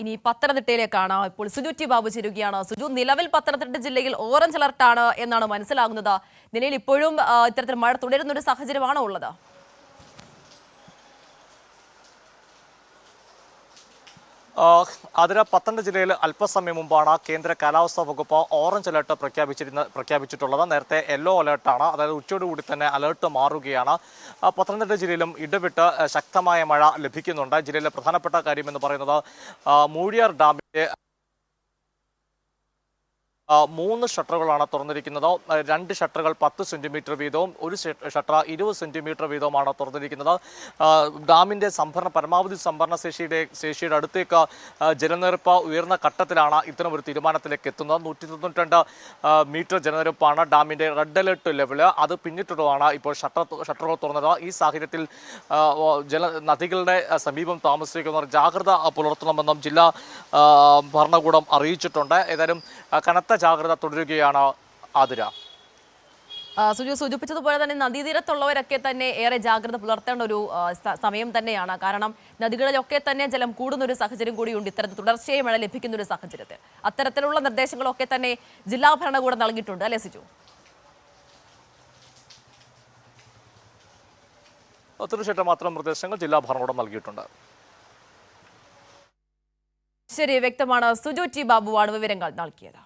ഇനി പത്തനംതിട്ടയിലേക്കാണ് ഇപ്പോൾ സുജു ടി ബാബു ചേരുകയാണ്. സുജു, നിലവിൽ പത്തനംതിട്ട ജില്ലയിൽ ഓറഞ്ച് അലർട്ടാണ് എന്നാണ് മനസ്സിലാകുന്നത്. നിലയിൽ ഇപ്പോഴും ഇത്തരത്തിൽ മഴ തുടരുന്ന ഒരു സാഹചര്യമാണോ ഉള്ളത്? അതിന് പത്തനംതിട്ട ജില്ലയിൽ അല്പസമയം മുമ്പാണ് കേന്ദ്ര കാലാവസ്ഥാ വകുപ്പ് ഓറഞ്ച് അലർട്ട് പ്രഖ്യാപിച്ചിട്ടുള്ളത്. നേരത്തെ യെല്ലോ അലർട്ടാണ്, അതായത് ഉച്ചയോടുകൂടി തന്നെ അലർട്ട് മാറുകയാണ്. പത്തനംതിട്ട ജില്ലയിലും ഇടവിട്ട് ശക്തമായ മഴ ലഭിക്കുന്നുണ്ട്. ജില്ലയിലെ പ്രധാനപ്പെട്ട കാര്യം എന്ന് പറയുന്നത് മൂഴിയാർ ഡാമിന്റെ 3 ഷട്ടറുകളാണ് തുറന്നിരിക്കുന്നത്. 2 ഷട്ടറുകൾ 10 സെന്റിമീറ്റർ വീതവും 1 ഷട്ടർ 20 സെന്റിമീറ്റർ വീതവുമാണ് തുറന്നിരിക്കുന്നത്. ഡാമിന്റെ പരമാവധി സംഭരണ ശേഷിയുടെ അടുത്തേക്ക് ജലനിരപ്പ് ഉയർന്ന ഘട്ടത്തിലാണ് ഇത്തരമൊരു തീരുമാനത്തിലേക്ക് എത്തുന്നത്. 192 മീറ്റർ ജലനിരപ്പാണ് ഡാമിന്റെ റെഡ് അലർട്ട് ലെവല്. അത് പിന്നിട്ടുള്ളതാണ് ഇപ്പോൾ ഷട്ടറുകൾ തുറന്നത്. ഈ സാഹചര്യത്തിൽ നദികളുടെ സമീപം താമസിക്കുന്നവർ ജാഗ്രത പുലർത്തണമെന്നും ജില്ലാ ഭരണകൂടം അറിയിച്ചിട്ടുണ്ട്. ഏതായാലും കനത്ത ജാഗ്രത തുടരുകയാണ് ആതിര. സുജു സൂചിപ്പിച്ചതുപോലെ തന്നെ നദീതീരത്തുള്ളവരൊക്കെ തന്നെ ഏറെ ജാഗ്രത പുലർത്തേണ്ട ഒരു സമയം തന്നെയാണ്. കാരണം നദികളിലൊക്കെ തന്നെ ജലം കൂടുന്ന ഒരു സാഹചര്യം കൂടിയുണ്ട്. ഇത്തരത്തിൽ തുടർച്ചയായി മഴ ലഭിക്കുന്ന ഒരു സാഹചര്യത്തിൽ അത്തരത്തിലുള്ള നിർദ്ദേശങ്ങളൊക്കെ തന്നെ ജില്ലാ ഭരണകൂടം നൽകിയിട്ടുണ്ട്, അല്ലേ സുജു? തീർച്ചയായിട്ടും മാത്രം നിർദ്ദേശങ്ങൾ ജില്ലാ ഭരണകൂടം നൽകിയിട്ടുണ്ട്. ശരി, വ്യക്തമാണ്. സുജു ടി ബാബുവാണ് വിവരങ്ങൾ നൽകിയത്.